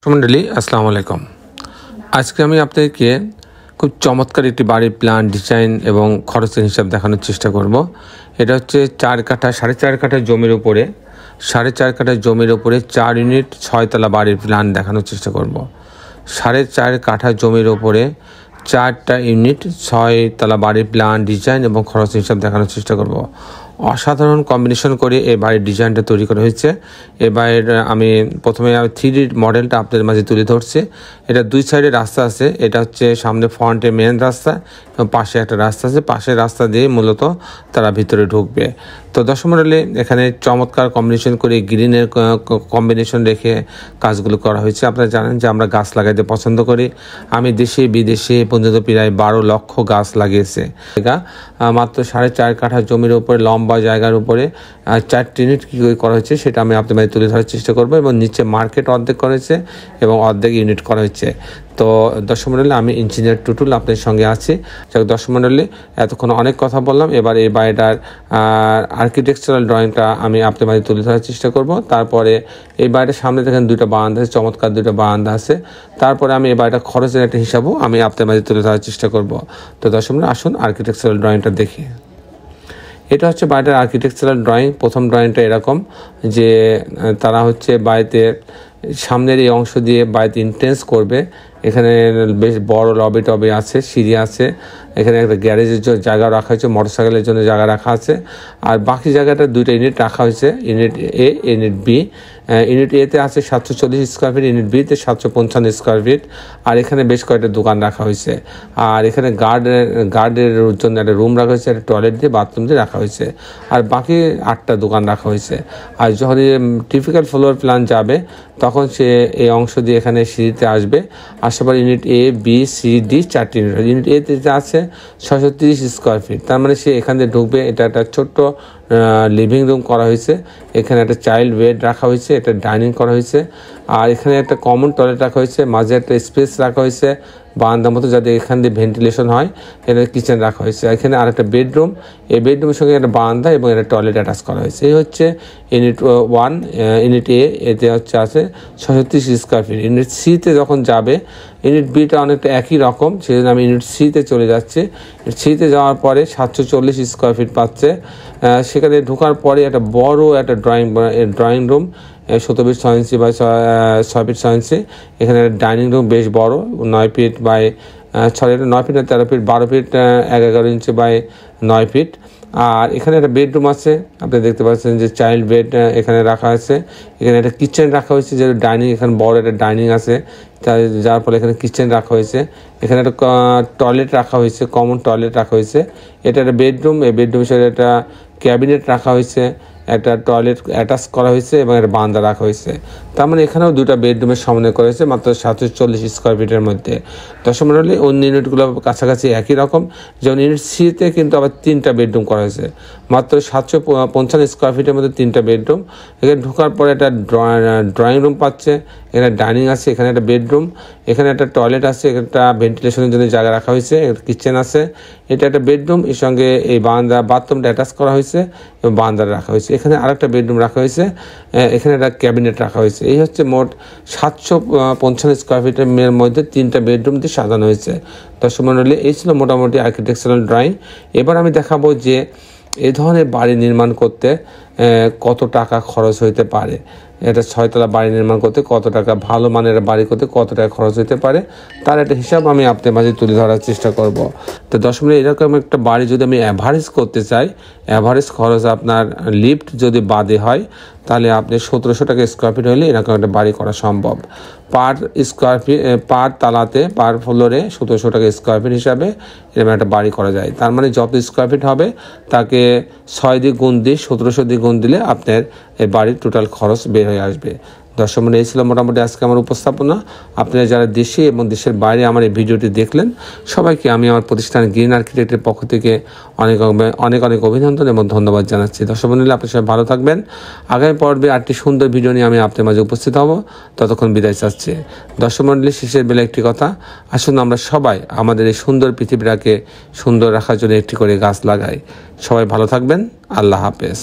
মন্ডলী আসসালামু আলাইকুম। আজকে আমি আপনাদেরকে খুব চমৎকার একটি বাড়ির প্ল্যান, ডিজাইন এবং খরচের হিসাব দেখানোর চেষ্টা করব। এটা হচ্ছে 4 কাঠা 4.5 কাঠা জমির উপরে 4.5 কাঠা জমির উপরে 4 ইউনিট 6 তলা বাড়ির প্ল্যান দেখানোর চেষ্টা করব। 4.5 কাঠা জমির উপরে 4টা ইউনিট 6 তলা বাড়ির প্ল্যান, ডিজাইন এবং খরচ হিসাব দেখানোর চেষ্টা করব। অসাধারণ কম্বিনেশন করে এই বাড়ির ডিজাইনটা তৈরি করা হয়েছে। এই বাড়ির আমি প্রথমে 3D মডেলটা আপনাদের মাঝে তুলে ধরছি। এটা 2 সাইডে রাস্তা আছে। এটা হচ্ছে সামনে ফ্রন্টে মেন রাস্তা এবং পাশে একটা রাস্তা আছে। পাশের রাস্তা দিয়ে মূলত তারা ভিতরে ঢুকবে। তো দর্শক মণ্ডলী, এখানে চমৎকার কম্বিনেশন করে গ্রিনের কম্বিনেশন রেখে কাজগুলো করা হয়েছে। আপনারা জানেন যে আমরা গাছ লাগাইতে পছন্দ করি। আমি দেশে বিদেশে পর্যন্ত প্রায় 12 লক্ষ গাছ লাগিয়েছে। মাত্র 4.5 কাঠা জমির উপরে লম্বা জায়গার উপরে 4টি ইউনিট কী করে করা হয়েছে সেটা আমি আপনাদের তুলে ধরার চেষ্টা করবো। এবং নিচে মার্কেট অর্ধেক করা হয়েছে এবং অর্ধেক ইউনিট করা হয়েছে। তো দর্শক মণ্ডলী, আমি ইঞ্জিনিয়ার টুটুল আপনাদের সঙ্গে আছি। দর্শক মণ্ডলী, এতক্ষণ অনেক কথা বললাম। এবার এই বাড়িটার আর্কিটেকচারাল ড্রয়িংটা আমি আপনাদের মাঝে তুলে ধরার চেষ্টা করব। তারপরে এই বাড়িটার সামনে দেখেন 2টা বারান্দা আছে, চমৎকার 2টা বারান্দা আছে। তারপরে আমি এই বাড়িটা খরচের একটা হিসাবও আমি আপনাদের মাঝে তুলে ধরার চেষ্টা করব। তো দর্শক মণ্ডলী, আসুন আর্কিটেকচারাল ড্রয়িংটা দেখি। এটা হচ্ছে বাড়িটার আর্কিটেকচারাল ড্রয়িং। প্রথম ড্রয়িংটা এরকম যে তারা হচ্ছে বাড়িতে সামনের এই অংশ দিয়ে বাড়িতে ইন্টেন্স করবে। এখানে বেশ বড় লবি টবি আছে, সিঁড়ি আছে। এখানে একটা গ্যারেজের জন্য জায়গা রাখা হয়েছে, মোটরসাইকেলের জন্য জায়গা রাখা আছে। আর বাকি জায়গাটা 2টা ইউনিট রাখা হয়েছে, ইউনিট এ, ইউনিট বি। ইউনিট এতে আছে 740 স্কোয়ার ফিট, ইউনিট বিতে 755 স্কোয়ার ফিট। আর এখানে বেশ কয়েকটা দোকান রাখা হয়েছে। আর এখানে গার্ডের জন্য একটা রুম রাখা হয়েছে, একটা টয়লেট দিয়ে বাথরুম দিয়ে রাখা হয়েছে। আর বাকি 8টা দোকান রাখা হয়েছে। আর যখন টিপিক্যাল ফ্লোর প্ল্যান যাবে তখন সে এই অংশ দিয়ে এখানে সিঁড়িতে আসবে। আসার পর ইউনিট এ, বি, সি, ডি 4টি ইউনিট। ইউনিট এতে আছে 630 স্কোয়ার ফিট। তার মানে সে এখান দিয়ে ঢুকবে। এটা একটা ছোট্ট লিভিং রুম করা হয়েছে। এখানে একটা চাইল্ড বেড রাখা হয়েছে, একটা ডাইনিং করা হয়েছে। আর এখানে একটা কমন টয়লেট রাখা হয়েছে, মাঝে একটা স্পেস রাখা হয়েছে বারান্দার মতো, যাতে এখান দিয়ে ভেন্টিলেশন হয়। এখানে কিচেন রাখা হয়েছে। এখানে আরেকটা বেডরুম, এই বেডরুমের সঙ্গে একটা বারান্দা এবং একটা টয়লেট অ্যাটাচ করা হয়েছে। এই হচ্ছে ইউনিট 1। ইউনিট এ, এতে হচ্ছে আছে 630 স্কোয়ার ফিট। ইউনিট সিতে যখন যাবে, ইউনিট বিটা অনেকটা একই রকম, সেই জন্য আমি ইউনিট সিতে চলে যাচ্ছি। সিতে যাওয়ার পরে 740 স্কোয়ার ফিট পাচ্ছে। সেখানে ঢোকার পরে একটা বড় একটা drawing room, 17 feet 6 inch by 6 feet 6 inch. এখানে ডাইনিং রুম বেশ বড়, 9 ফিট বাই 9 ফিট না 13 feet 12 feet 11 inch by 9 feet. আর এখানে একটা বেডরুম আছে, আপনি দেখতে পাচ্ছেন যে চাইল্ড বেড এখানে রাখা আছে। এখানে একটা কিচেন রাখা হয়েছে, যে ডাইনিং, এখানে বড় একটা ডাইনিং আছে, যার ফলে এখানে কিচেন রাখা হয়েছে। এখানে একটা টয়লেট রাখা হয়েছে, কমন টয়লেট রাখা হয়েছে। এটা একটা বেডরুম, এই বেডরুমের সাথে একটা ক্যাবিনেট রাখা হয়েছে, একটা টয়লেট অ্যাটাচ করা হয়েছে এবং একটা বারান্দা রাখা হয়েছে। তার মানে এখানেও 2টা বেডরুমের সমন্বয় করা হয়েছে মাত্র 740 স্কোয়ার ফিটের মধ্যে। দর্শক মণ্ডলী, অন্য ইউনিটগুলো কাছাকাছি একই রকম। যেমন ইউনিট সিতে কিন্তু আবার 3টা বেডরুম করা হয়েছে, মাত্র 755 স্কোয়ার ফিটের মধ্যে 3টা বেডরুম। এখানে ঢোকার পরে একটা ড্রয়িং রুম পাচ্ছে, এখানে ডাইনিং আছে, এখানে একটা বেডরুম, এখানে একটা টয়লেট আছে, একটা ভেন্টিলেশনের জন্য জায়গা রাখা হয়েছে, একটা কিচেন আছে। এটা একটা বেডরুম, এর সঙ্গে এই বারান্দা, বাথরুমটা অ্যাটাচ করা হয়েছে এবং বারান্দা রাখা হয়েছে। এখানে আরেকটা বেডরুম রাখা হয়েছে, এখানে একটা ক্যাবিনেট রাখা হয়েছে। এই হচ্ছে মোট 755 স্কোয়ার ফিটের মধ্যে 3টা বেডরুম দিয়ে সাজানো হয়েছে। দর্শক মণ্ডলী, এই ছিল মোটামুটি আর্কিটেকচারাল ড্রয়িং। এবার আমি দেখাবো যে এই ধরনের বাড়ি নির্মাণ করতে কত টাকা খরচ হইতে পারে। এটা 6 তলা বাড়ি নির্মাণ করতে কত টাকা, ভালো মানের বাড়ি করতে কত টাকা খরচ হতে পারে, তার একটা হিসাব আমি আপনাদের মাঝে তুলে ধরার চেষ্টা করব। তো 10 মিনিট এরকম একটা বাড়ি যদি আমি অ্যাভারেজ করতে চাই, অ্যাভারেজ খরচ আপনার লিফট যদি বাদে হয় তাহলে আপনি 1700 টাকা স্কোয়ার ফিট হলে এরকম একটা বাড়ি করা সম্ভব। পার স্কোয়ার ফিট, পার তালাতে, পার ফ্লোরে 1700 টাকা স্কোয়ার ফিট হিসাবে এরকম একটা বাড়ি করা যায়। তার মানে যত স্কোয়ার ফিট হবে তাকে 6 দিয়ে গুণ দিয়ে 1700 দিয়ে গুণ দিলে আপনার এই বাড়ির টোটাল খরচ বের হয়ে আসবে। দর্শক মণ্ডলী, এই ছিল মোটামুটি আজকে আমার উপস্থাপনা। আপনারা যারা দেশে এবং দেশের বাইরে আমার এই ভিডিওটি দেখলেন, সবাইকে আমি আমার প্রতিষ্ঠান গ্রিন আর্কিটেক্টের পক্ষ থেকে অনেক অনেক অভিনন্দন এবং ধন্যবাদ জানাচ্ছি। দর্শক মণ্ডলী, আপনার সবাই ভালো থাকবেন। আগামী পর্বে 8টি সুন্দর ভিডিও নিয়ে আমি আপনার মাঝে উপস্থিত হব। ততক্ষণ বিদায় চাচ্ছি। দর্শক মণ্ডলী, শেষের বেলা একটি কথা, আসুন আমরা সবাই আমাদের এই সুন্দর পৃথিবীটাকে সুন্দর রাখার জন্য একটি করে গাছ লাগাই। সবাই ভালো থাকবেন। আল্লাহ হাফেজ।